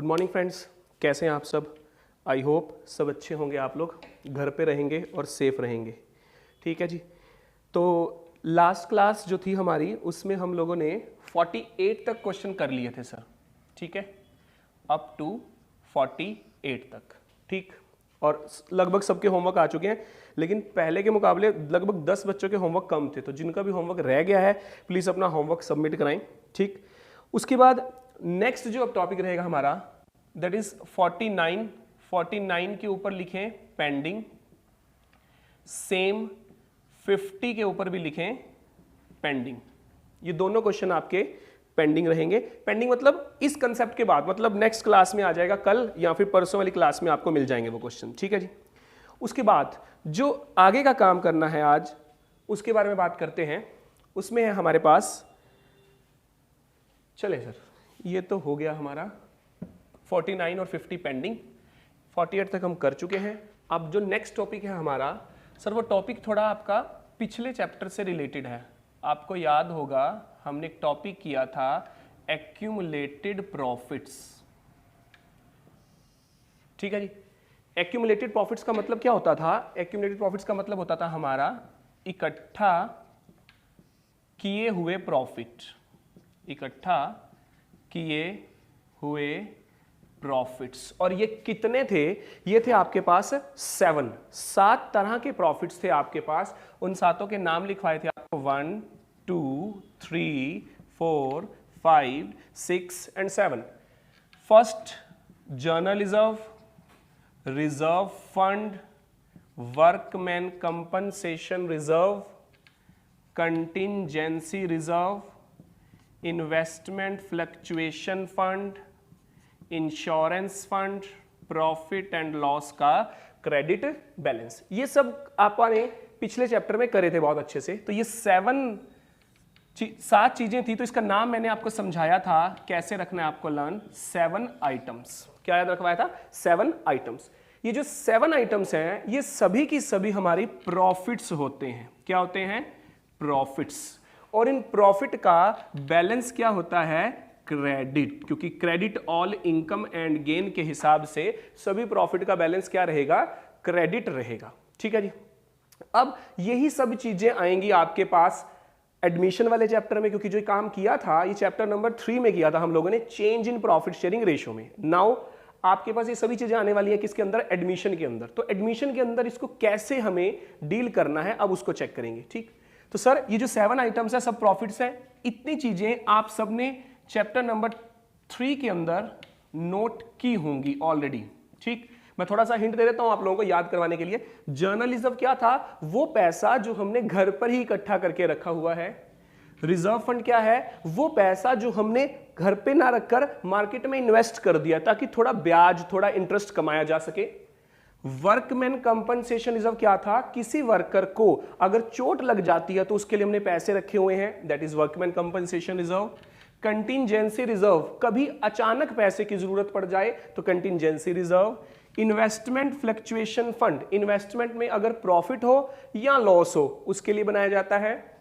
Good morning friends, कैसे हैं आप सब। आई होप सब अच्छे होंगे, आप लोग घर पे रहेंगे और सेफ रहेंगे। ठीक है जी। तो लास्ट क्लास जो थी हमारी उसमें हम लोगों ने 48 तक क्वेश्चन कर लिए थे सर। ठीक है, अप टू 48 तक। ठीक, और लगभग सबके होमवर्क आ चुके हैं, लेकिन पहले के मुकाबले लगभग 10 बच्चों के होमवर्क कम थे। तो जिनका भी होमवर्क रह गया है प्लीज़ अपना होमवर्क सबमिट कराएं। ठीक, उसके बाद नेक्स्ट जो अब टॉपिक रहेगा हमारा दैट इज 49 के ऊपर लिखें पेंडिंग, सेम 50 के ऊपर भी लिखें पेंडिंग। ये दोनों क्वेश्चन आपके पेंडिंग रहेंगे। पेंडिंग मतलब इस कंसेप्ट के बाद, मतलब नेक्स्ट क्लास में आ जाएगा, कल या फिर परसों वाली क्लास में आपको मिल जाएंगे वो क्वेश्चन। ठीक है जी। उसके बाद जो आगे का काम करना है आज उसके बारे में बात करते हैं। उसमें है हमारे पास, चले सर, ये तो हो गया हमारा 49 और 50 पेंडिंग, 48 तक हम कर चुके हैं। अब जो नेक्स्ट टॉपिक है हमारा सर, वो टॉपिक थोड़ा आपका पिछले चैप्टर से रिलेटेड है। आपको याद होगा हमने एक टॉपिक किया था एक्यूमुलेटेड प्रॉफिट्स। ठीक है जी। एक्यूमुलेटेड प्रॉफिट्स का मतलब क्या होता था? एक्यूमुलेटेड प्रॉफिट्स का मतलब होता था हमारा इकट्ठा किए हुए प्रॉफिट, इकट्ठा किए हुए प्रॉफिट्स। और ये कितने थे? ये थे आपके पास 7 तरह के प्रॉफिट्स थे आपके पास। उन सातों के नाम लिखवाए थे आपको 1, 2, 3, 4, 5, 6 and 7। First, journal reserve, reserve fund, workman compensation reserve, contingency reserve, investment fluctuation fund, insurance fund, profit and loss का क्रेडिट बैलेंस। ये सब आपने पिछले चैप्टर में करे थे बहुत अच्छे से। तो ये 7 चीजें थी। तो इसका नाम मैंने आपको समझाया था कैसे रखना है आपको लर्न। 7 आइटम्स। क्या याद रखवाया था? 7 आइटम्स। ये जो 7 आइटम्स हैं ये सभी की सभी हमारी प्रॉफिट्स होते हैं। क्या होते हैं? प्रॉफिट्स। और इन प्रॉफिट का बैलेंस क्या होता है? क्रेडिट। क्योंकि credit all income and gain के हिसाब से सभी प्रॉफिट का बैलेंस क्या रहेगा? क्रेडिट रहेगा। ठीक है जी। अब यही सब चीजें आएंगी आपके पास एडमिशन वाले चैप्टर में, क्योंकि जो काम किया था ये चैप्टर नंबर 3 में किया था हम लोगों ने, change in profit sharing ratio में। नाउ आपके पास ये सभी चीजें आने वाली है किसके अंदर? एडमिशन के अंदर। तो एडमिशन के अंदर इसको कैसे हमें डील करना है अब उसको चेक करेंगे। ठीक, तो सर ये जो 7 आइटम्स है सब प्रॉफिट्स है। इतनी चीजें आप सबने चैप्टर नंबर 3 के अंदर नोट की होंगी ऑलरेडी। ठीक, मैं थोड़ा सा हिंट दे देता हूं आप लोगों को याद करवाने के लिए। जर्नलिज्म क्या था? वो पैसा जो हमने घर पर ही इकट्ठा करके रखा हुआ है। रिजर्व फंड क्या है? वो पैसा जो हमने घर पे ना रखकर मार्केट में इन्वेस्ट कर दिया ताकि थोड़ा ब्याज, थोड़ा इंटरेस्ट कमाया जा सके। वर्कमैन कंपनसेशन रिजर्व क्या था? किसी वर्कर को अगर चोट लग जाती है तो उसके लिए हमने पैसे रखे हुए हैं, that is workman compensation reserve. Contingency reserve, कभी अचानक पैसे की जरूरत पड़ जाए तो contingency reserve. Investment fluctuation fund, investment में अगर प्रॉफिट हो या लॉस हो उसके लिए बनाया जाता है।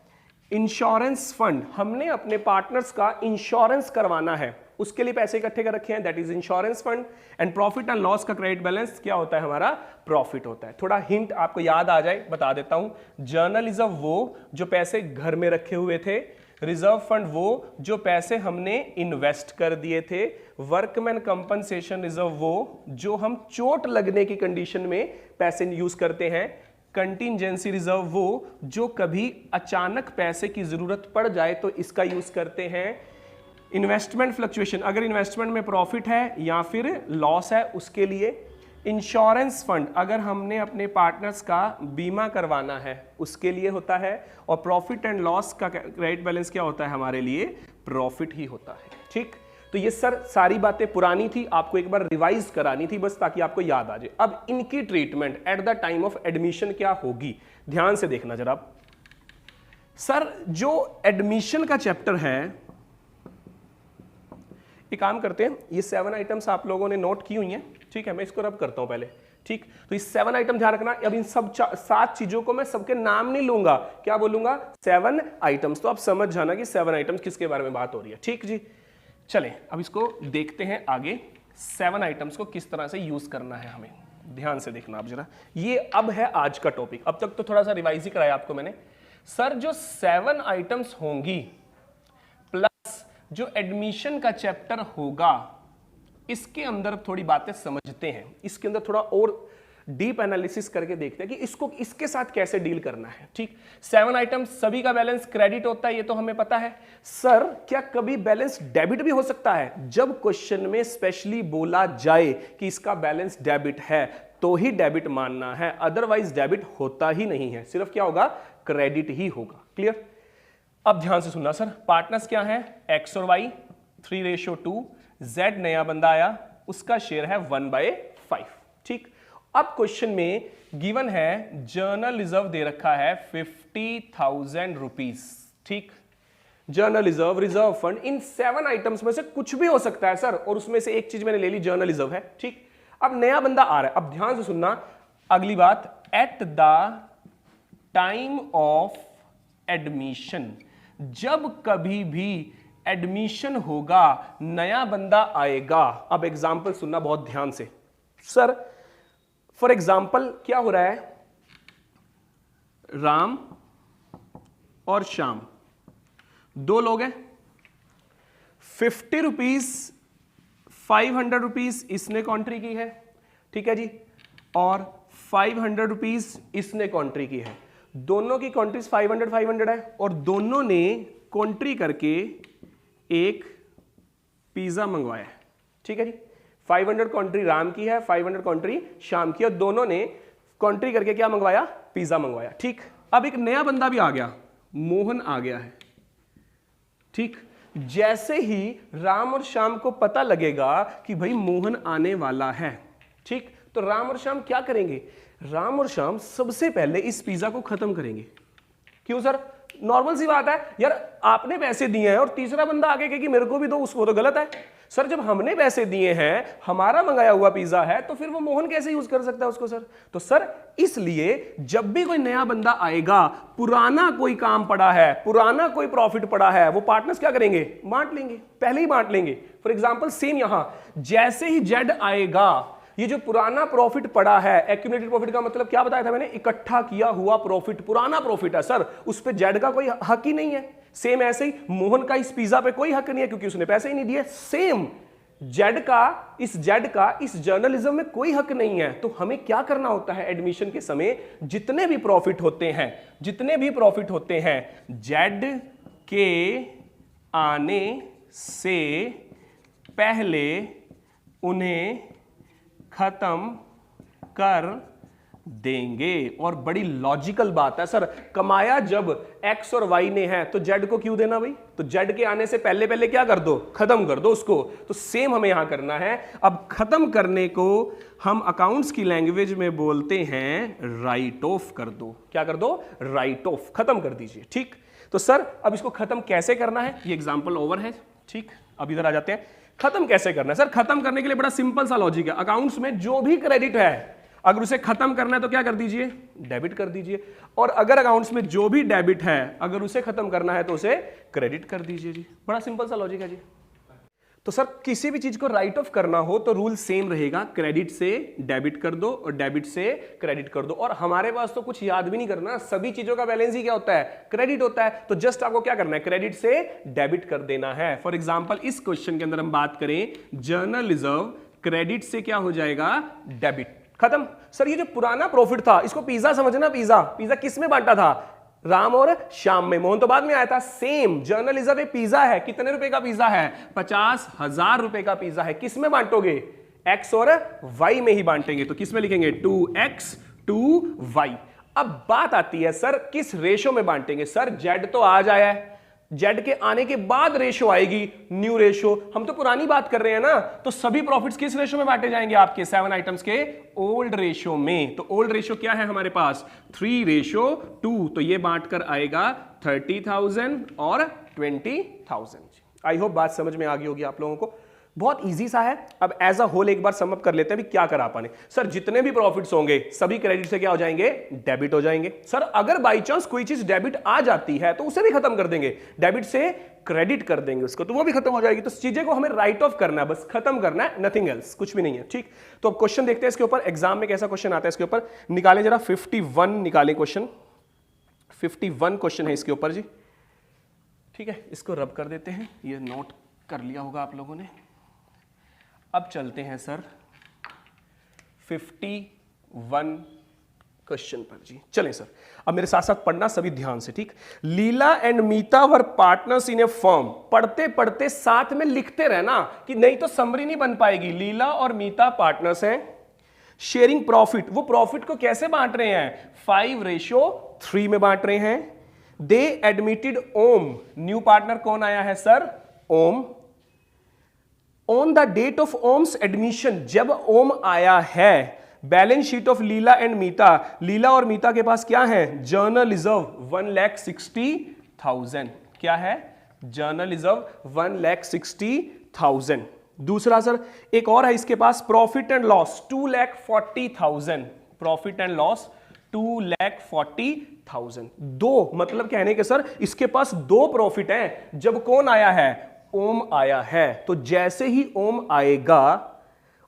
इंश्योरेंस फंड, हमने अपने पार्टनर्स का इंश्योरेंस करवाना है उसके लिए पैसे इकट्ठे कर रखे हैं, that is insurance fund. And profit and loss का क्रेडिट बैलेंस क्या होता है? हमारा प्रॉफिट होता है। थोड़ा हिंट आपको याद आ जाए बता देता हूं। जर्नलिज्म वो जो पैसे घर में रखे हुए थे, रिजर्व फंड वो जो पैसे हमने इन्वेस्ट कर दिए थे, वर्कमैन कंपनसेशन रिजर्व वो जो हम चोट लगने की कंडीशन में पैसे यूज करते हैं, कंटिंजेंसी रिजर्व वो जो कभी अचानक पैसे की जरूरत पड़ जाए तो इसका यूज करते हैं। इन्वेस्टमेंट फ्लक्चुएशन, अगर इन्वेस्टमेंट में प्रॉफिट है या फिर लॉस है उसके लिए। इंश्योरेंस फंड, अगर हमने अपने पार्टनर्स का बीमा करवाना है उसके लिए होता है। और प्रॉफिट एंड लॉस का क्रेडिट बैलेंस क्या होता है? हमारे लिए प्रॉफिट ही होता है। ठीक, तो ये सर सारी बातें पुरानी थी, आपको एक बार रिवाइज करानी थी बस ताकि आपको याद आ जाए। अब इनकी treatment at the time of admission क्या होगी, ध्यान से देखना जरा। सर जो एडमिशन का चैप्टर है, एक काम करते हैं, ये 7 आइटम्स आप लोगों ने नोट की हुई हैं। ठीक है, मैं इसको रब करता हूं पहले। ठीक, तो ये 7 आइटम ध्यान रखना। अब इन सब 7 चीजों को मैं सबके नाम नहीं लूंगा, क्या बोलूंगा? 7 आइटम्स। तो आप समझ जाना कि 7 आइटम्स किसके बारे में बात हो रही है। ठीक जी, चलें अब इसको देखते हैं आगे। 7 आइटम्स को किस तरह से यूज करना है हमें, ध्यान से देखना आप जरा। ये अब है आज का टॉपिक, अब तक तो थोड़ा सा रिवाइज ही कराया आपको मैंने। सर जो 7 आइटम्स होंगी प्लस जो एडमिशन का चैप्टर होगा, इसके अंदर थोड़ी बातें समझते हैं, इसके अंदर थोड़ा और डीप एनालिसिस करके देखते हैं कि इसको इसके साथ कैसे डील करना है। ठीक, 7 आइटम्स सभी का बैलेंस क्रेडिट होता है, ये तो हमें पता है। सर क्या कभी बैलेंस डेबिट भी हो सकता है? जब क्वेश्चन में स्पेशली बोला जाए कि इसका बैलेंस डेबिट है तो ही डेबिट मानना है, अदरवाइज डेबिट होता ही नहीं है, सिर्फ क्या होगा, क्रेडिट ही होगा। क्लियर? अब ध्यान से सुनना सर, पार्टनर्स क्या है, एक्स और वाई 3:2, जेड नया बंदा आया, उसका शेयर है 1/5। ठीक, अब क्वेश्चन में गिवन है जर्नल रिजर्व दे रखा है 50,000 रुपीज। ठीक, जर्नल रिजर्व, रिजर्व फंड, इन 7 आइटम्स में से कुछ भी हो सकता है सर, और उसमें से एक चीज मैंने ले ली, जर्नल रिजर्व है। ठीक, अब नया बंदा आ रहा है, अब ध्यान से सुनना अगली बात, at the time of admission, जब कभी भी एडमिशन होगा नया बंदा आएगा। अब एग्जाम्पल सुनना बहुत ध्यान से सर, फॉर एग्जाम्पल क्या हो रहा है, राम और श्याम 2 लोग हैं, 50 रुपीज 500 रुपीज इसने कॉन्ट्री की है, ठीक है जी, और 500 रुपीज इसने कॉन्ट्री की है। दोनों की कॉन्ट्रीज 500 है और दोनों ने कॉन्ट्री करके एक पिज्जा मंगवाया है। ठीक है जी, 500 कॉन्ट्री राम की है, 500 कॉन्ट्री श्याम की, और दोनों ने कॉन्ट्री करके क्या मंगवाया, पिज्जा मंगवाया। ठीक, अब एक नया बंदा भी आ गया, मोहन आ गया है। ठीक, जैसे ही राम और श्याम को पता लगेगा कि भाई मोहन आने वाला है, ठीक, तो राम और श्याम क्या करेंगे, राम और श्याम सबसे पहले इस पिज्जा को खत्म करेंगे। क्यों सर? नॉर्मल सी बात है यार, आपने पैसे दिए हैं और तीसरा बंदा आगे कहे कि मेरे को भी दो, उसको तो गलत है। सर जब हमने पैसे दिए हैं, हमारा मंगाया हुआ पिज्जा है, तो फिर वो मोहन कैसे यूज कर सकता है उसको सर? तो सर इसलिए जब भी कोई नया बंदा आएगा, पुराना कोई काम पड़ा है, पुराना कोई प्रॉफिट पड़ा है, वो पार्टनर्स क्या करेंगे, बांट लेंगे, पहले ही बांट लेंगे। फॉर एग्जाम्पल सेम यहां, जैसे ही जेड आएगा, ये जो पुराना प्रॉफिट पड़ा है, एक्यूमुलेटेड प्रॉफिट का मतलब क्या बताया था मैंने, इकट्ठा किया हुआ प्रॉफिट, पुराना प्रॉफिट है सर, उस पे जेड का कोई हक ही नहीं है। सेम ऐसे ही मोहन का इस पिज्जा पे कोई हक नहीं है क्योंकि उसने पैसे ही नहीं दिए। सेम जेड का इस जर्नलिज्म में कोई हक नहीं है। तो हमें क्या करना होता है एडमिशन के समय, जितने भी प्रॉफिट होते हैं जेड के आने से पहले उन्हें खत्म कर देंगे। और बड़ी लॉजिकल बात है सर, कमाया जब एक्स और वाई ने है तो जेड को क्यों देना भाई, तो जेड के आने से पहले क्या कर दो, खत्म कर दो उसको। तो सेम हमें यहां करना है। अब खत्म करने को हम अकाउंट्स की लैंग्वेज में बोलते हैं राइट ऑफ कर दो। क्या कर दो, राइट ऑफ, खत्म कर दीजिए। ठीक, तो सर अब इसको खत्म कैसे करना है, ये एग्जाम्पल ओवर है। ठीक, अब इधर आ जाते हैं, खत्म कैसे करना है सर? खत्म करने के लिए बड़ा सिंपल सा लॉजिक है, अकाउंट्स में जो भी क्रेडिट है अगर उसे खत्म करना है तो क्या कर दीजिए, डेबिट कर दीजिए। और अगर अकाउंट्स में जो भी डेबिट है अगर उसे खत्म करना है तो उसे क्रेडिट कर दीजिए जी। बड़ा सिंपल सा लॉजिक है जी। तो सर किसी भी चीज को राइट ऑफ करना हो तो रूल सेम रहेगा, क्रेडिट से डेबिट कर दो और डेबिट से क्रेडिट कर दो। और हमारे पास तो कुछ याद भी नहीं करना, सभी चीजों का बैलेंस ही क्या होता है, क्रेडिट होता है। तो जस्ट आपको क्या करना है, क्रेडिट से डेबिट कर देना है। फॉर एग्जाम्पल इस क्वेश्चन के अंदर हम बात करें, जर्नल रिजर्व क्रेडिट से क्या हो जाएगा, डेबिट, खत्म। सर ये जो पुराना प्रॉफिट था इसको पिज्जा समझना, पिज्जा किस में बांटा था, राम और श्याम में, मोहन तो बाद में आया था। सेम जर्नल रिजर्व पिज्जा है, कितने रुपए का पिज्जा है, 50,000 रुपए का पिज्जा है। किस में बांटोगे, एक्स और वाई में ही बांटेंगे। तो किस में लिखेंगे, 2x 2y। अब बात आती है सर किस रेशो में बांटेंगे। सर जेड तो आज आया है, जेड के आने के बाद रेशो आएगी, न्यू रेशो। हम तो पुरानी बात कर रहे हैं ना, तो सभी प्रॉफिट्स किस रेशो में बांटे जाएंगे आपके 7 आइटम्स के, ओल्ड रेशो में। तो ओल्ड रेशो क्या है हमारे पास, 3:2। तो ये बांटकर आएगा 30,000 और 20,000। आई होप बात समझ में आ गई होगी आप लोगों को। बहुत इजी सा है। अब एज अ होल एक बार सम अप कर लेते हैं भी क्या करा पाने। सर जितने भी प्रॉफिट्स होंगे सभी क्रेडिट से क्या हो जाएंगे, डेबिट हो जाएंगे। सर अगर बाई चांस कोई चीज डेबिट आ जाती है तो उसे भी खत्म कर देंगे, डेबिट से क्रेडिट कर देंगे उसको, तो वो भी खत्म हो जाएगी। तो चीजें को हमें राइट ऑफ करना है, बस खत्म करना है, नथिंग एल्स, कुछ भी नहीं है। ठीक, तो अब क्वेश्चन देखते हैं इसके ऊपर, एग्जाम में कैसा क्वेश्चन आता है इसके ऊपर। निकालें जरा 51 निकालें क्वेश्चन, 51 क्वेश्चन है इसके ऊपर जी। ठीक है, इसको रब कर देते हैं, ये नोट कर लिया होगा आप लोगों ने। अब चलते हैं सर 51 क्वेश्चन पर जी। चलें सर, अब मेरे साथ साथ पढ़ना सभी ध्यान से, ठीक। Leela and Meeta were partners in a firm. पढ़ते पढ़ते साथ में लिखते रहना कि नहीं तो समरी नहीं बन पाएगी। लीला और मीता पार्टनर्स हैं, शेयरिंग प्रॉफिट। वो प्रॉफिट को कैसे बांट रहे हैं, 5:3 में बांट रहे हैं। They admitted Om, new partner कौन आया है sir, Om. On the date of Om's admission, जब ओम आया है, balance sheet of Leela and Meeta, Leela और मीता के पास क्या है, जर्नल रिजर्व 1,60,000। क्या है, जर्नल रिजर्व 1,60,000। दूसरा सर एक और है इसके पास, profit and loss 2,40,000। Profit and loss 2,40,000। दो मतलब कहने के सर इसके पास दो प्रॉफिट है जब कौन आया है, ओम आया है। तो जैसे ही ओम आएगा,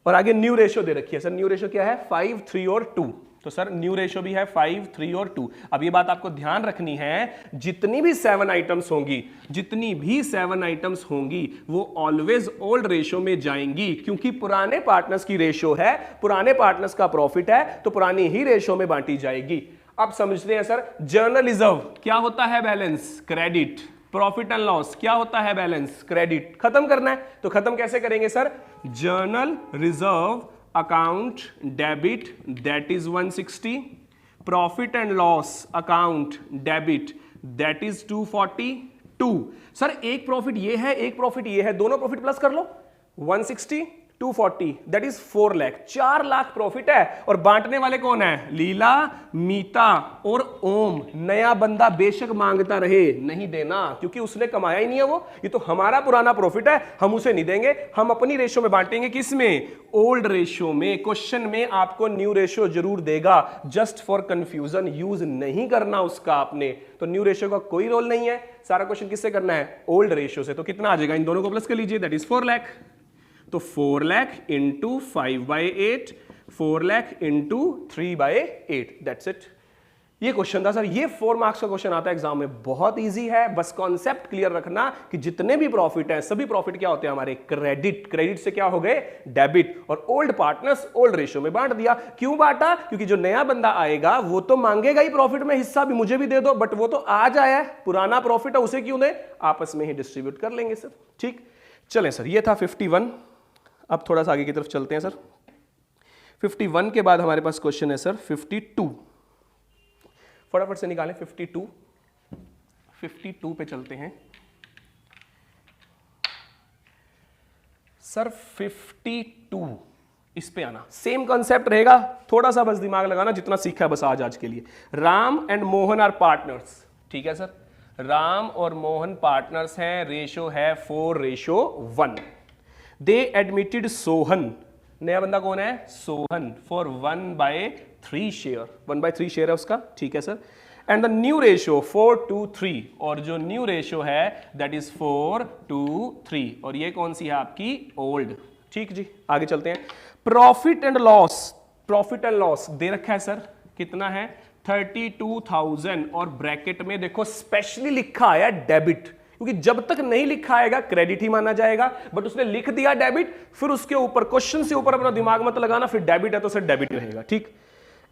और आगे न्यू रेशो दे रखी है सर, न्यू रेशो क्या है 5, 3 और 2। तो सर न्यू रेशो भी है 5, 3 और 2। अब ये बात आपको ध्यान रखनी है, जितनी भी 7 आइटम्स होंगी, जितनी भी 7 आइटम्स होंगी वो ऑलवेज ओल्ड रेशो में जाएंगी, क्योंकि पुराने पार्टनर्स की रेशो है, पुराने पार्टनर्स का प्रॉफिट है, तो पुरानी ही रेशो में बांटी जाएगी। अब समझते हैं सर, जर्नल रिजर्व क्या होता है, balance credit. Profit and loss क्या होता है, बैलेंस क्रेडिट। खत्म करना है तो खत्म कैसे करेंगे sir, general reserve account debit that is 160, profit and loss account debit that is 242। Sir एक प्रॉफिट ये है, एक प्रॉफिट ये है, दोनों प्रॉफिट प्लस कर लो, 160 240 that is 4 lakh. 4 lakh profit है, और बांटने वाले कौन है, लीला, मीता और ओम। नया बंदा बेशक मांगता रहे, नहीं देना, क्योंकि उसने कमाया ही नहीं है वो, ये तो हमारा पुराना प्रॉफिट है, हम उसे नहीं देंगे, हम अपनी रेशो में बांटेंगे। किस में, ओल्ड रेशो में। क्वेश्चन में आपको न्यू रेशो जरूर देगा, जस्ट फॉर कंफ्यूजन यूज नहीं करना उसका आपने। तो न्यू रेशो का कोई रोल नहीं है, सारा क्वेश्चन किससे करना है, ओल्ड रेशो से। तो कितना आ जाएगा, इन दोनों को प्लस कर लीजिए, दैट इज 4 लाख। तो 4 lakh into 5/8, 4 lakh into 3/8, that's it. ये क्वेश्चन था सर, ये 4 मार्क्स का क्वेश्चन आता है एग्जाम में, बहुत इजी है। बस कॉन्सेप्ट क्लियर रखना कि जितने भी प्रॉफिट हैं सभी प्रॉफिट क्या होते हैं हमारे, क्रेडिट। क्रेडिट से क्या हो गए, डेबिट। और ओल्ड पार्टनर्स ओल्ड रेशियो में बांट दिया। क्यों बांटा, क्योंकि जो नया बंदा आएगा वो तो मांगेगा ही प्रॉफिट में हिस्सा, भी मुझे भी दे दो, बट वो तो आज आया है, पुराना प्रॉफिट है, उसे क्यों दे, आपस में ही डिस्ट्रीब्यूट कर लेंगे सर। ठीक, चलें सर, ये था 51। अब थोड़ा सा आगे की तरफ चलते हैं सर। 51 के बाद हमारे पास क्वेश्चन है सर 52। फटाफट से निकालें 52। 52 पे चलते हैं सर। 52 इस पे आना, सेम कॉन्सेप्ट रहेगा, थोड़ा सा बस दिमाग लगाना, जितना सीखा है बस आज के लिए। Ram and Mohan are partners, ठीक है सर, राम और मोहन पार्टनर्स हैं, रेशो है 4:1। दे एडमिटेड सोहन, नया बंदा कौन है, सोहन, फॉर 1/3 शेयर, 1/3 शेयर है उसका, ठीक है sir. And the new ratio 4:3, और जो न्यू रेशियो है दैट इज 4:3, और ये कौन सी है आपकी, ओल्ड। ठीक जी, आगे चलते हैं। Profit and loss, profit and loss दे रखा है सर, कितना है 32,000, और ब्रैकेट में देखो स्पेशली लिखा है डेबिट, क्योंकि जब तक नहीं लिखा आएगा क्रेडिट ही माना जाएगा, बट उसने लिख दिया डेबिट, फिर उसके ऊपर क्वेश्चन से ऊपर अपना दिमाग मत लगाना, फिर डेबिट है तो सर डेबिट रहेगा। ठीक,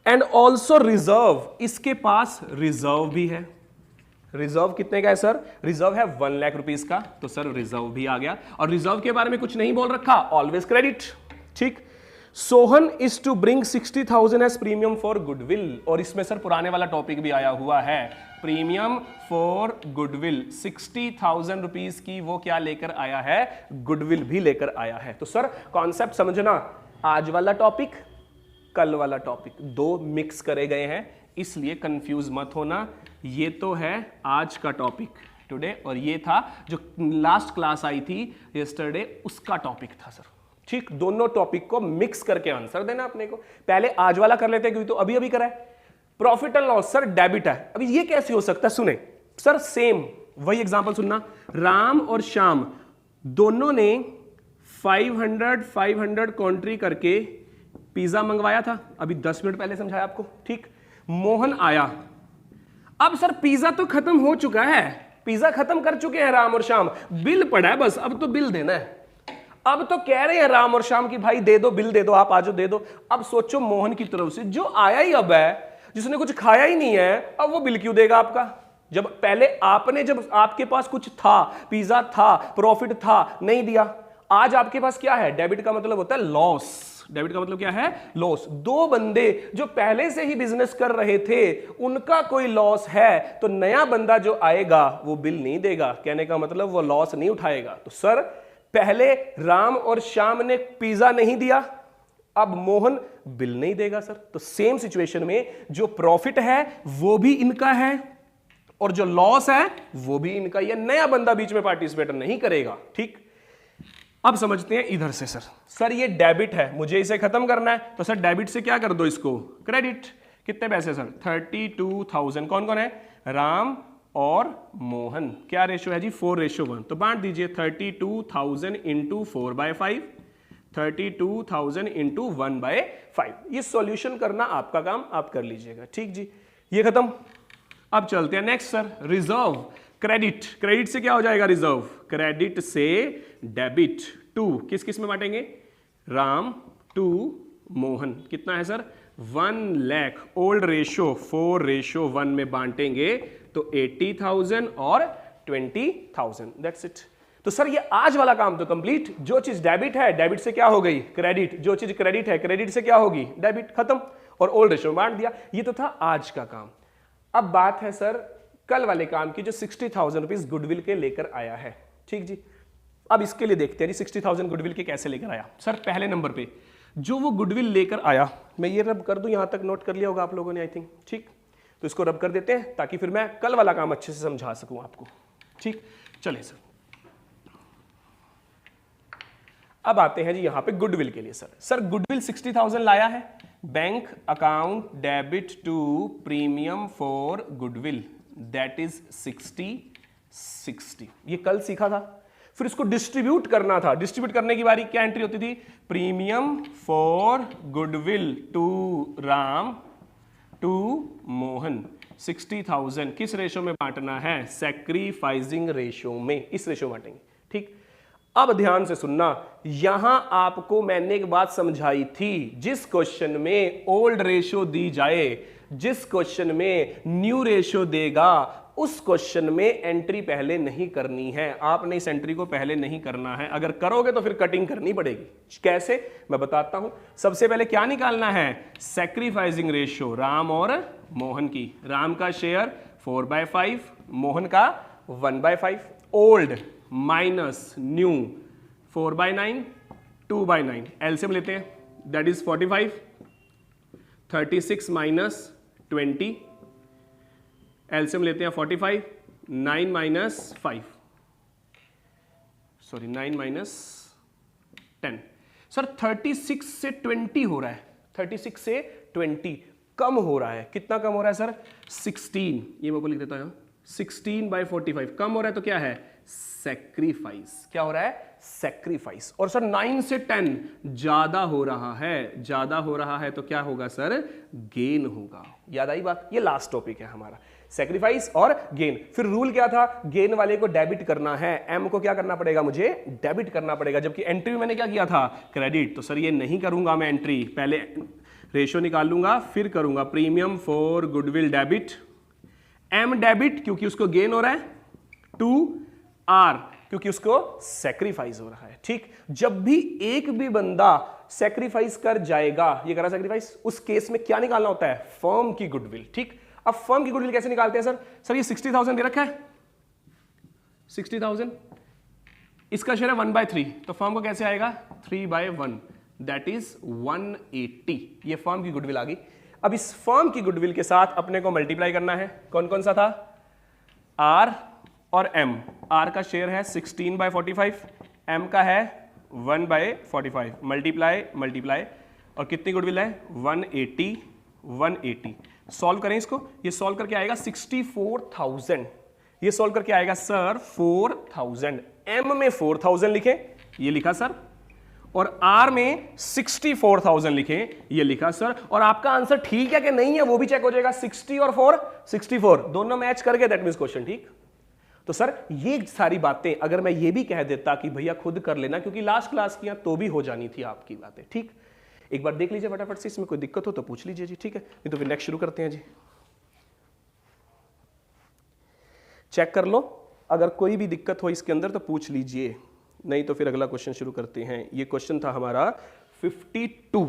एंड ऑल्सो रिजर्व, इसके पास रिजर्व भी है। रिजर्व कितने का है सर, रिजर्व है 1 लाख रुपीस का, तो सर रिजर्व भी आ गया। और रिजर्व के बारे में कुछ नहीं बोल रखा, ऑलवेज क्रेडिट। ठीक, Sohan is to bring 60,000 as premium for goodwill, और इसमें सर पुराने वाला टॉपिक भी आया हुआ है, प्रीमियम फॉर गुडविल। 60,000 रुपीज की वो क्या लेकर आया है, गुडविल भी लेकर आया है। तो सर कॉन्सेप्ट समझना, आज वाला टॉपिक कल वाला टॉपिक, दो मिक्स करे गए हैं, इसलिए कंफ्यूज मत होना। ये तो है आज का टॉपिक, टुडे, और ये था जो लास्ट क्लास आई थी यस्टरडे, उसका टॉपिक था सर। ठीक, दोनों टॉपिक को मिक्स करके आंसर देना अपने को। पहले आज वाला कर लेते हैं क्योंकि तो अभी अभी करा है। Profit and loss sir debit है, अभी ये कैसे हो सकता है? सुने सर, सेम वही एग्जांपल सुनना। राम और श्याम दोनों ने 500 कॉन्ट्री करके पिज्जा मंगवाया था, अभी 10 मिनट पहले समझाया आपको। ठीक, मोहन आया, अब सर पिज्जा तो खत्म हो चुका है, पिज्जा खत्म कर चुके हैं राम और श्याम, बिल पड़ा है बस, अब तो बिल देना है। अब तो कह रहे हैं राम और श्याम की भाई दे दो, बिल दे दो, आप आज दे दो। अब सोचो मोहन की तरफ से जो आया ही अब है, जिसने कुछ खाया ही नहीं है, अब वो बिल क्यों देगा आपका? जब पहले आपने, जब आपके पास कुछ था, पिज्जा था, प्रॉफिट था, नहीं दिया। आज आपके पास क्या है? डेबिट का मतलब होता है लॉस। डेबिट का मतलब क्या है? लॉस। दो बंदे जो पहले से ही बिजनेस कर रहे थे, उनका कोई लॉस है, तो नया बंदा जो आएगा वो बिल नहीं देगा, कहने का मतलब वो लॉस नहीं उठाएगा। तो सर पहले राम और श्याम ने पिज्जा नहीं दिया, अब मोहन बिल नहीं देगा सर। तो सेम सिचुएशन में जो प्रॉफिट है वो भी इनका है और जो लॉस है वो भी इनका, ये नया बंदा बीच में पार्टिसिपेट नहीं करेगा। ठीक, अब समझते हैं इधर से। सर ये डेबिट है, मुझे इसे खत्म करना है, तो सर डेबिट से क्या कर दो इसको? क्रेडिट। कितने पैसे सर? 32,000। कौन कौन है? राम और मोहन। क्या रेशो है जी? 4:1। तो बांट दीजिए 32,000 इंटू 4/5, 32,000 इंटू 1/5। ये सॉल्यूशन करना आपका काम, आप कर लीजिएगा। ठीक जी, ये खत्म। अब चलते हैं next sir, reserve. Credit, credit से क्या हो जाएगा? रिजर्व। क्रेडिट से डेबिट। टू किस किस में बांटेंगे? राम टू मोहन। कितना है सर? 1 लाख। ओल्ड रेशो 4:1 में बांटेंगे तो 80,000 और 20,000। That's it. तो सर ये आज वाला काम तो कंप्लीट। जो चीज डेबिट है, डेबिट से क्या हो गई? क्रेडिट। जो चीज क्रेडिट है, क्रेडिट से क्या होगी? डेबिट। खत्म। और ओल्ड रेशो बांट दिया। ये तो था आज का काम। अब बात है सर कल वाले काम की, जो 60,000 रुपीज गुडविल के लेकर आया है। ठीक जी, अब इसके लिए देखते हैं जी 60,000 गुडविल के कैसे लेकर आया। सर पहले नंबर पे जो वो गुडविल लेकर आया, मैं ये रब कर दूं, यहां तक नोट कर लिया होगा आप लोगों ने आई थिंक। ठीक, तो इसको रब कर देते हैं ताकि फिर मैं कल वाला काम अच्छे से समझा सकूं आपको। ठीक, चलिए सर अब आते हैं जी यहां पे गुडविल के लिए। सर गुडविल 60,000 लाया है। Bank account debit to premium for goodwill, that is 60। ये कल सीखा था। फिर इसको डिस्ट्रीब्यूट करना था। डिस्ट्रीब्यूट करने की बारी क्या एंट्री होती थी? Premium for goodwill to Ram to Mohan. 60,000 किस रेशो में बांटना है? सैक्रिफाइसिंग रेशो में। इस रेशो में बांटेंगे। ठीक, अब ध्यान से सुनना, यहां आपको मैंने एक बात समझाई थी, जिस क्वेश्चन में ओल्ड रेशो दी जाए, जिस क्वेश्चन में न्यू रेशो देगा, उस क्वेश्चन में एंट्री पहले नहीं करनी है। आपने इस एंट्री को पहले नहीं करना है। अगर करोगे तो फिर कटिंग करनी पड़ेगी। कैसे? मैं बताता हूं। सबसे पहले क्या निकालना है? सैक्रिफाइसिंग रेशो राम और मोहन की। राम का शेयर 4/5, मोहन का 1/5। Old minus new 4/9, 2/9। एलसीएम लेते हैं, दैट इज 45। 36 माइनस 20, एलसीएम लेते हैं 45। 9 माइनस 5, सॉरी 9 माइनस 10। सर 36 से 20 हो रहा है। 36 से 20 कम हो रहा है। कितना कम हो रहा है सर? 16। ये मैं को लिख देता हूं, 16/45 कम हो रहा है। तो क्या है? सैक्रिफाइस। क्या हो रहा है? सैक्रिफाइस। और सर 9 से 10 ज्यादा हो रहा है। ज्यादा हो रहा है तो क्या होगा सर? गेन होगा। याद आई बात? ये लास्ट टॉपिक है हमारा, सैक्रिफाइस और गेन। फिर रूल क्या था? गेन वाले को डेबिट करना है, एम को क्या करना पड़ेगा? मुझे डेबिट करना पड़ेगा। जबकि एंट्री में मैंने क्या किया था? क्रेडिट। तो सर ये नहीं करूंगा मैं एंट्री, पहले रेशो निकाल लूंगा फिर करूंगा। Premium for goodwill debit, M debit क्योंकि उसको गेन हो रहा है, टू आर क्योंकि उसको सैक्रिफाइस हो रहा है। ठीक, जब भी एक भी बंदा सैक्रिफाइस कर जाएगा, ये करा सैक्रिफाइस, उस केस में क्या निकालना होता है? फर्म की गुडविल। ठीक, अब फर्म की गुडविल कैसे निकालते हैं सर? सर ये 60,000 दे रखा है, 60,000, इसका शेयर है 1/3, तो फर्म को कैसे आएगा? 3/1, दैट इज 180। ये फर्म की गुडविल आ गई। अब इस फर्म की गुडविल के साथ अपने को मल्टीप्लाई करना है। कौन कौन सा था? आर और m, r का शेयर है 16/45, m का है 1/45, मल्टीप्लाई मल्टीप्लाई, और कितनी गुडविल है 180, 180। सॉल्व करें इसको, ये सॉल्व करके आएगा 64,000, ये सॉल्व करके आएगा सर 4,000। m में 4,000 लिखे, ये लिखा सर, और r में 64,000 लिखे, ये लिखा सर। और आपका आंसर ठीक है कि नहीं है वो भी चेक हो जाएगा, 60 और 4, 64 दोनों मैच कर गए, दैट मींस क्वेश्चन ठीक। तो सर ये सारी बातें अगर मैं ये भी कह देता कि भैया खुद कर लेना, क्योंकि लास्ट क्लास किया तो भी हो जानी थी आपकी बातें, ठीक। एक बार देख लीजिए फटाफट से, इसमें कोई दिक्कत हो तो पूछ लीजिए जी, ठीक है, नहीं तो फिर नेक्स्ट शुरू करते हैं जी। चेक कर लो, अगर कोई भी दिक्कत हो इसके अंदर तो पूछ लीजिए, नहीं तो फिर अगला क्वेश्चन शुरू करते हैं। ये क्वेश्चन था हमारा 52।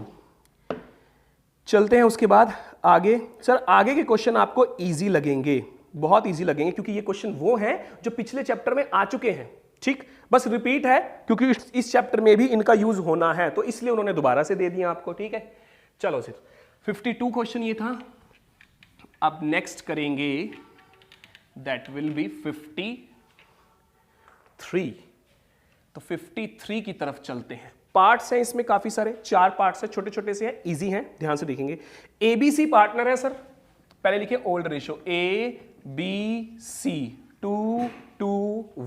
चलते हैं उसके बाद आगे। सर आगे के क्वेश्चन आपको इजी लगेंगे, बहुत इजी लगेंगे, क्योंकि ये क्वेश्चन वो हैं जो पिछले चैप्टर में आ चुके हैं, ठीक। बस रिपीट है क्योंकि इस चैप्टर में भी इनका यूज होना है, तो इसलिए उन्होंने दोबारा से दे दिया आपको, ठीक है। चलो सर 52 क्वेश्चन ये था। अब नेक्स्ट करेंगे, दैट विल बी 53। तो 53 की तरफ चलते हैं। पार्ट्स हैं इसमें काफी सारे, 4 पार्ट्स हैं, छोटे छोटे से हैं, इजी हैं, ध्यान से देखेंगे। ABC पार्टनर है सर, पहले लिखिए old ratio, ABC 2 to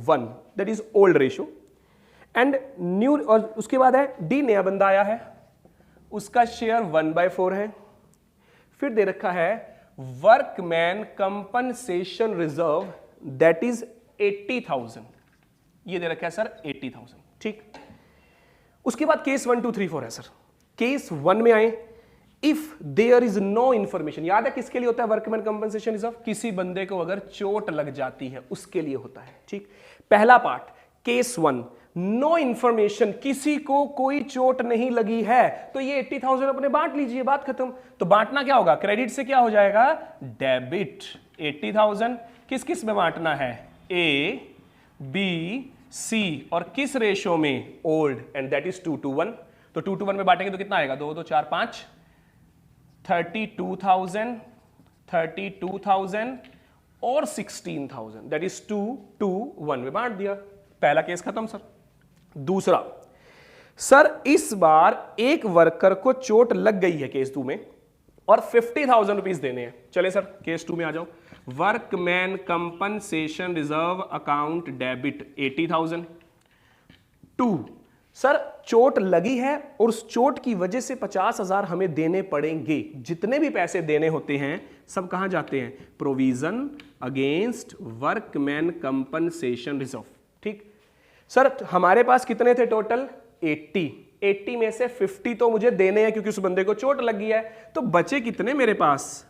1, that is old ratio. And new, और उसके बाद है D, नया बंदा आया है, उसका शेयर 1/4 है। फिर दे रखा है workman compensation reserve, that is 80,000, ये दे रखा है सर 80,000, ठीक। उसके बाद केस 1 2 3 4 है सर। केस 1 में आए, if there is no information, याद है किसके लिए होता है वर्कमैन कंपनसेशन रिजर्व? किसी बंदे को अगर चोट लग जाती है उसके लिए होता है, ठीक। पहला पार्ट केस 1, नो इंफॉर्मेशन, किसी को कोई चोट नहीं लगी है, तो ये 80,000 अपने बांट लीजिए, बात खत्म। तो बांटना क्या होगा, क्रेडिट से क्या हो जाएगा, डेबिट। 80,000 किस किस में बांटना है, A, B, C, और किस रेशो में, old, and that is 2 to 1। तो 2 to 1 में बांटेंगे तो कितना आएगा, 2 2 4 5, 32,000, 32,000 और 16,000, दैट इज 2 to 1 में बांट दिया। पहला केस खत्म सर। दूसरा, सर इस बार एक वर्कर को चोट लग गई है केस 2 में, और 50,000 रुपीज देने हैं। चले सर केस 2 में आ जाओ। Workman compensation reserve account debit 80,000। 2, sir चोट लगी है और उस चोट की वजह से 50,000 हमें देने पड़ेंगे। जितने भी पैसे देने होते हैं सब कहां जाते हैं, provision against workman compensation reserve, ठीक। सर हमारे पास कितने थे टोटल, 80 में से 50 तो मुझे देने हैं क्योंकि उस बंदे को चोट लगी है। तो बचे कितने मेरे पास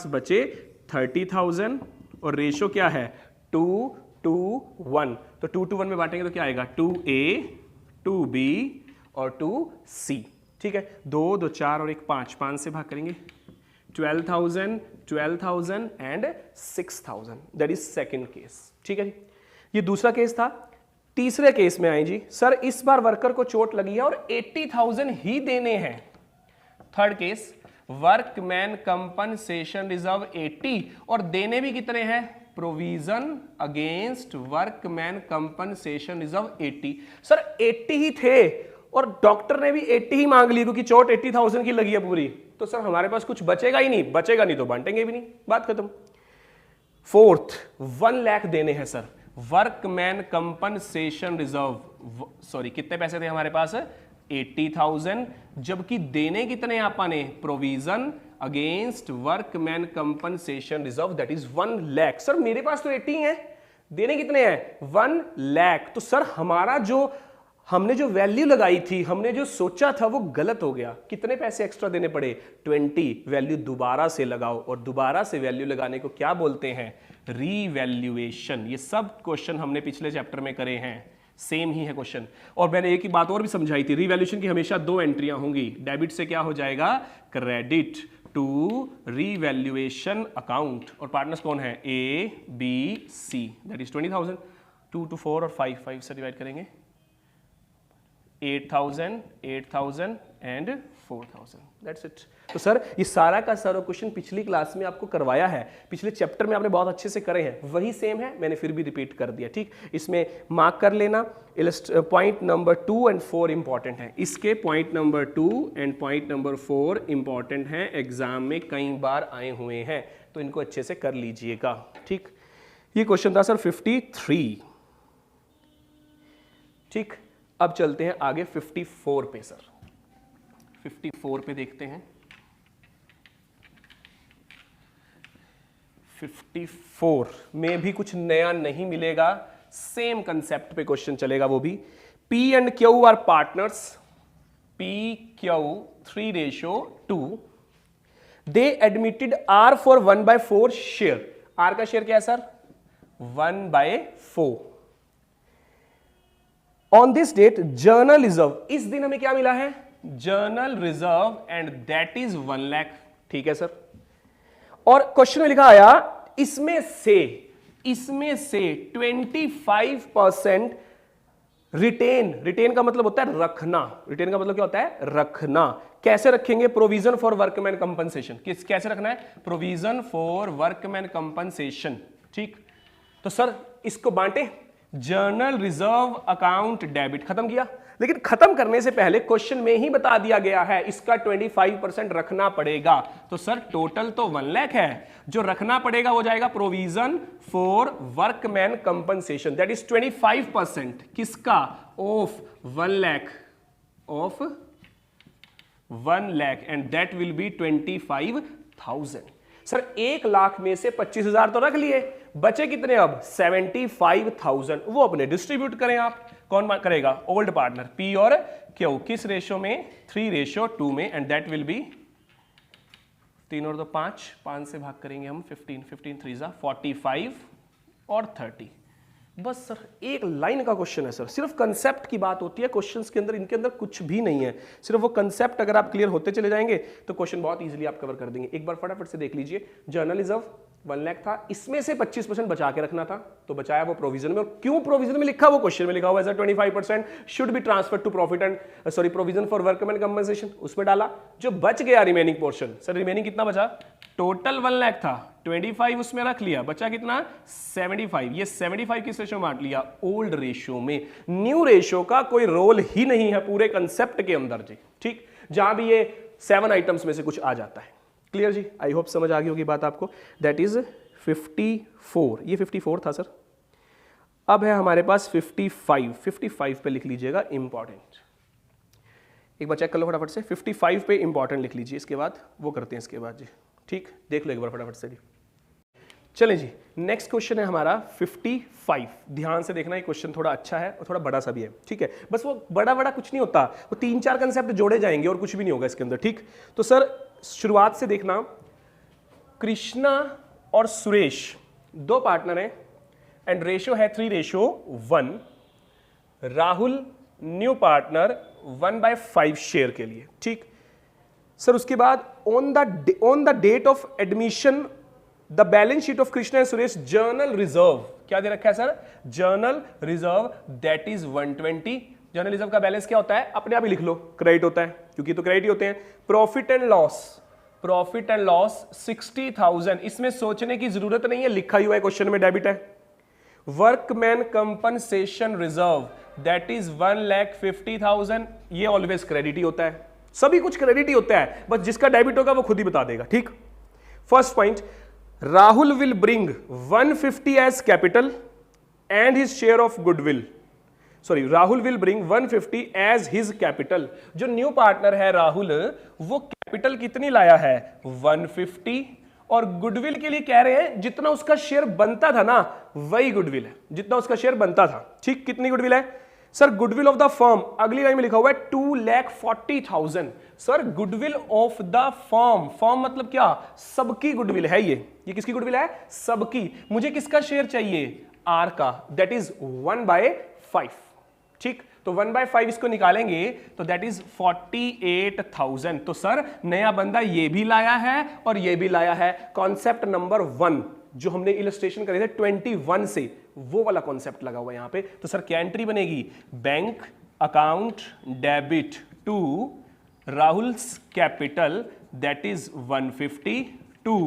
बचे 30,000, और रेशो क्या है 2 to 1। तो 2 to 1 में बांटेंगे तो क्या आएगा, 2A, 2B और 2C, ठीक है। 2 2 4 और 1 5, 5 से भाग करेंगे, 12,000, 12,000 and 6,000, that is second case, ठीक है जी। ये दूसरा केस था। तीसरे केस में आए जी, सर इस बार वर्कर को चोट लगी है और 80,000 ही देने हैं। Third case, workman compensation reserve 80, और देने भी कितने हैं, provision against workman compensation reserve 80। Sir 80 ही थे और डॉक्टर ने भी 80 ही मांग ली क्योंकि चोट 80,000 की लगी है पूरी, तो सर हमारे पास कुछ बचेगा ही नहीं, बचेगा नहीं तो बांटेंगे भी नहीं, बात खत्म। फोर्थ, 1 लाख देने हैं sir, workman compensation reserve, sorry कितने पैसे थे हमारे पास, 80,000, जबकि देने कितने आपने, provision against workman compensation reserve, that is 1 lakh. Sir मेरे पास तो 80 है, देने कितने हैं, 1 लाख। तो सर हमारा जो हमने जो वैल्यू लगाई थी, हमने जो सोचा था वो गलत हो गया। कितने पैसे एक्स्ट्रा देने पड़े, 20। वैल्यू दोबारा से लगाओ, और दोबारा से वैल्यू लगाने को क्या बोलते हैं, रीवैल्यूएशन। ये सब क्वेश्चन हमने पिछले चैप्टर में करे हैं, सेम ही है क्वेश्चन। और मैंने एक ही बात और भी समझाई थी, रीवैल्यूएशन की हमेशा 2 एंट्रियां होंगी, डेबिट से क्या हो जाएगा, क्रेडिट टू रीवैल्यूएशन अकाउंट, और पार्टनर्स कौन है, A, B, C, that is 20,000। 2 to 4 और 5 से डिवाइड करेंगे, 8,000, 8,000 एंड 4,000, दैट्स इट। तो सर ये सारा का सारा क्वेश्चन पिछली क्लास में आपको करवाया है, पिछले चैप्टर में आपने बहुत अच्छे से करे हैं, वही सेम है, मैंने फिर भी रिपीट कर दिया, ठीक। इसमें मार्क कर लेना। पॉइंट नंबर 2 एंड 4 इंपॉर्टेंट है, इसके point number 2 and point number 4 important हैं, एग्जाम में कई बार आए हुए हैं, तो इनको अच्छे से कर लीजिएगा, ठीक। ये क्वेश्चन था सर 53, ठीक। अब चलते हैं आगे 54 पे सर। 54 पे देखते हैं। 54 में भी कुछ नया नहीं मिलेगा, सेम कंसेप्ट पे क्वेश्चन चलेगा, वो भी P and Q are partners, P Q 3:2, they admitted R for 1/4 share. R का शेयर क्या है sir? 1/4। On this date general reserve, इस दिन हमें क्या मिला है? General reserve and that is 1 lakh, ठीक है सर। और क्वेश्चन में लिखा आया इसमें से 25% रिटेन का मतलब होता है रखना, रिटेन का मतलब क्या होता है? रखना। कैसे रखेंगे? Provision for workman compensation. कैसे रखना है? प्रोविजन फॉर वर्कमैन कंपनसेशन, ठीक। तो सर इसको बांटे, जर्नल रिजर्व अकाउंट डेबिट, खत्म किया। लेकिन खत्म करने से पहले क्वेश्चन में ही बता दिया गया है इसका 25% रखना पड़ेगा। तो सर टोटल तो 1 लाख है, जो रखना पड़ेगा वो जाएगा provision for workman compensation, that is 25%। किसका? Of 1 lakh, of 1 lakh, and that will be 25,000। Sir 1 lakh में से 25,000 तो रख लिए, बचे कितने अब? 75,000। वो अपने डिस्ट्रीब्यूट करें आप। कौन करेगा? ओल्ड पार्टनर P और Q। किस रेशो में? 3:2 में, एंड दैट विल बी 3 और 2 5 से भाग करेंगे हम 15 3 45 और 30। बस सर एक लाइन का क्वेश्चन है सर, सिर्फ कंसेप्ट की बात होती है क्वेश्चंस के अंदर, इनके अंदर कुछ भी नहीं है, सिर्फ वो कंसेप्ट अगर आप क्लियर होते चले जाएंगे तो क्वेश्चन बहुत इजीली आप कवर कर देंगे। एक बार फटाफट से देख लीजिए, जर्नल रिजर्व 1 लाख था, इसमें से 25% बचा के रखना था, तो बचाया वो प्रोविजन में। और क्यों प्रोविजन में लिखा? वो क्वेश्चन में लिखा हुआ है 25% should be transfer to profit and provision for workman compensation, उसमें डाला। जो बच गया रिमेनिंग पोर्शन, सर रिमेनिंग कितना बचा? टोटल 1 लाख था, 25 उसमें रख लिया, बचा कितना? 75। ये 75 किस रेशो में बांट लिया? ओल्ड रेशो में। न्यू रेशो का कोई रोल ही नहीं है पूरे कंसेप्ट के अंदर जी, ठीक। जहां भी ये 7 आइटम्स में से कुछ आ जाता है। Clear ji? आई होप समझ आ गई होगी बात आपको। दैट इज 54, ये 54 था सर। अब है हमारे पास 55 पे लिख लीजिएगा इंपॉर्टेंट। एक बार चेक कर लो फटाफट से, 55 पे इंपॉर्टेंट लिख लीजिए, इसके बाद वो करते हैं इसके बाद जी, ठीक। देख लो एक बार फटाफट से जी। चलें जी, नेक्स्ट क्वेश्चन है हमारा 55। ध्यान से देखना, ये क्वेश्चन थोड़ा अच्छा है और थोड़ा बड़ा सा भी है, ठीक है। बस वो बड़ा कुछ नहीं होता, वो 3-4 कंसेप्ट जोड़े जाएंगे और कुछ भी नहीं होगा इसके अंदर, ठीक। तो सर शुरुआत से देखना, कृष्णा और सुरेश 2 पार्टनर हैं एंड रेशो है 3:1। राहुल न्यू पार्टनर 1/5 शेयर के लिए, ठीक। सर उसके बाद on the date of admission the balance sheet of Krishna and Suresh general reserve, क्या दे रखा है sir? General reserve that is 120। General reserve का बैलेंस क्या होता है? अपने आप ही लिख लो, क्रेडिट होता है, क्योंकि तो क्रेडिट ही होते हैं। प्रॉफिट एंड लॉस 60,000, इसमें सोचने की जरूरत नहीं है, लिखा ही हुआ है क्वेश्चन में, डेबिट है। Workman compensation reserve that is 1,50,000, ये ऑलवेज क्रेडिट ही होता है, सभी कुछ क्रेडिट ही होता है, बस जिसका डेबिट होगा वो खुद ही बता देगा, ठीक। First point, Rahul will bring 150 as capital and his share of goodwill, sorry Rahul will bring 150 as his capital. जो न्यू पार्टनर है राहुल, वो कैपिटल कितनी लाया है? 150, और गुडविल के लिए कह रहे हैं जितना उसका शेयर बनता था ना वही गुडविल है, जितना उसका शेयर बनता था, ठीक। कितनी गुडविल है sir? Goodwill of the firm, अगली लाइन में लिखा हुआ है 2,40,000। Sir goodwill of the firm मतलब क्या? सबकी गुडविल है ये किसकी गुडविल है? सबकी। मुझे किसका शेयर चाहिए? आर का, दैट इज 1/5, ठीक। तो 1/5 इसको निकालेंगे तो दैट इज 48,000। तो सर नया बंदा ये भी लाया है और ये भी लाया है। कॉन्सेप्ट नंबर 1 जो हमने इलस्ट्रेशन करे थे 21 से, वो वाला कॉन्सेप्ट लगा हुआ है यहां पे। तो सर क्या एंट्री बनेगी? Bank account debit to Rahul's capital that is 150 to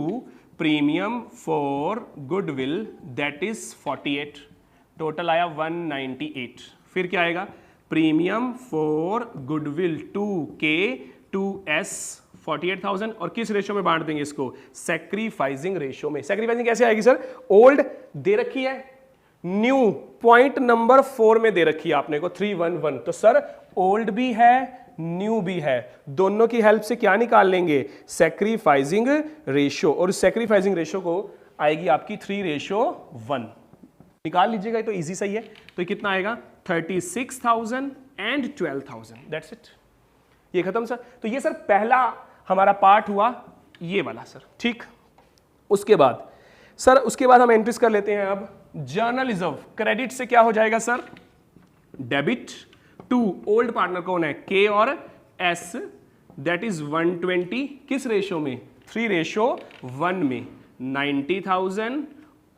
premium for goodwill that is 48, total आया 198। फिर क्या आएगा, premium for goodwill to K to S 48,000, और किस रेशो में बांट देंगे इसको, सैक्रिफाइसिंग रेशो में। सैक्रिफाइसिंग कैसे आएगी सर, ओल्ड दे रखी है, न्यू पॉइंट नंबर 4 में दे रखी है आपने को 311, तो सर ओल्ड भी है न्यू भी है, दोनों की हेल्प से क्या निकाल लेंगे, सैक्रिफाइसिंग रेशो, और सैक्रिफाइसिंग रेशो को आएगी आपकी 3:1। निकाल लीजिएगा, ये तो इजी सही है। तो ये कितना आएगा, 36,000 एंड 12,000, दैट्स इट। ये खत्म सर। तो ये सर पहला हमारा पार्ट हुआ ये वाला सर, ठीक। उसके बाद सर, उसके बाद हम एंट्रीज कर लेते हैं अब जर्नल रिजर्व। क्रेडिट से क्या हो जाएगा sir, debit to old partner कौन है, के और एस, दैट इज 120, किस रेशो में, 3:1 में, 90,000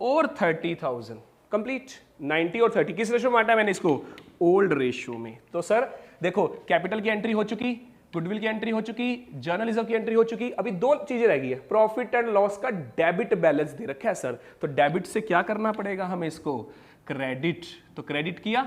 और 30,000, कंप्लीट। 90 और 30 किस रेशो में बांटा मैंने इसको, ओल्ड रेशो में। तो सर देखो, कैपिटल की एंट्री हो चुकी, गुडविल की एंट्री हो चुकी, जर्नल रिजर्व की एंट्री हो चुकी, अभी दो चीजें रह गई है, प्रॉफिट एंड लॉस का डेबिट बैलेंस दे रखा है सर, तो डेबिट से क्या करना पड़ेगा हमें इसको, क्रेडिट। तो क्रेडिट किया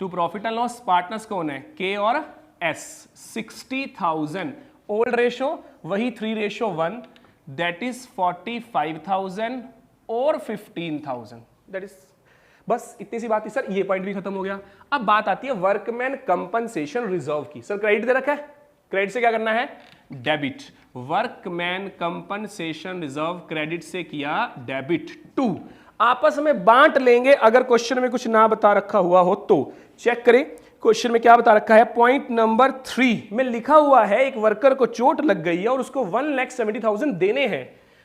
to profit and loss, partners कौन है, के और एस, 60,000, ओल्ड रेशो वही 3:1, दैट इज 45,000 और 15,000, दैट इज, बस इतनी सी बात थी सर। ये पॉइंट भी खत्म हो गया। अब बात आती है वर्कमैन कंपनसेशन रिजर्व की। सर क्रेडिट दे रखा है, क्रेडिट से क्या करना है, debit, workman compensation reserve credit से किया डेबिट टू, आपस में बांट लेंगे अगर क्वेश्चन में कुछ ना बता रखा हुआ हो तो। चेक करें क्वेश्चन में क्या बता रखा है, पॉइंट नंबर 3 में लिखा हुआ है एक वर्कर को चोट लग गई है और उसको 1,70,000 देने हैं,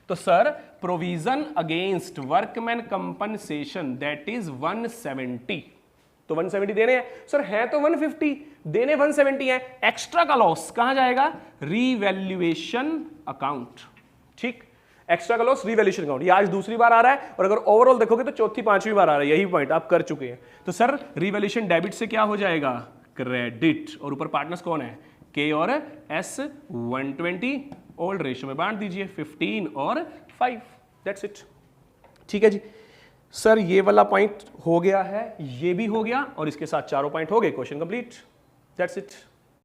तो sir provision against workman compensation that is 170, तो 170 देने हैं सर, है तो 150, देने 170 है, एक्स्ट्रा का लॉस कहां जाएगा, रीवैल्यूएशन अकाउंट, ठीक। एक्स्ट्रा का लॉस रीवैल्यूएशन अकाउंट, ये आज दूसरी बार आ रहा है, और अगर ओवरऑल देखोगे तो चौथी पांचवी बार आ रहा है, यही पॉइंट आप कर चुके हैं। तो सर रीवैल्यूएशन डेबिट से क्या हो जाएगा, क्रेडिट, और ऊपर पार्टनर्स कौन है, के और एस, 120, ओल्ड रेशियो में बांट दीजिए 15 और 5, दैट्स इट, ठीक है जी। सर ये वाला पॉइंट हो गया है, ये भी हो गया, और इसके साथ चारों पॉइंट हो गए, क्वेश्चन कंप्लीट, दैट्स इट।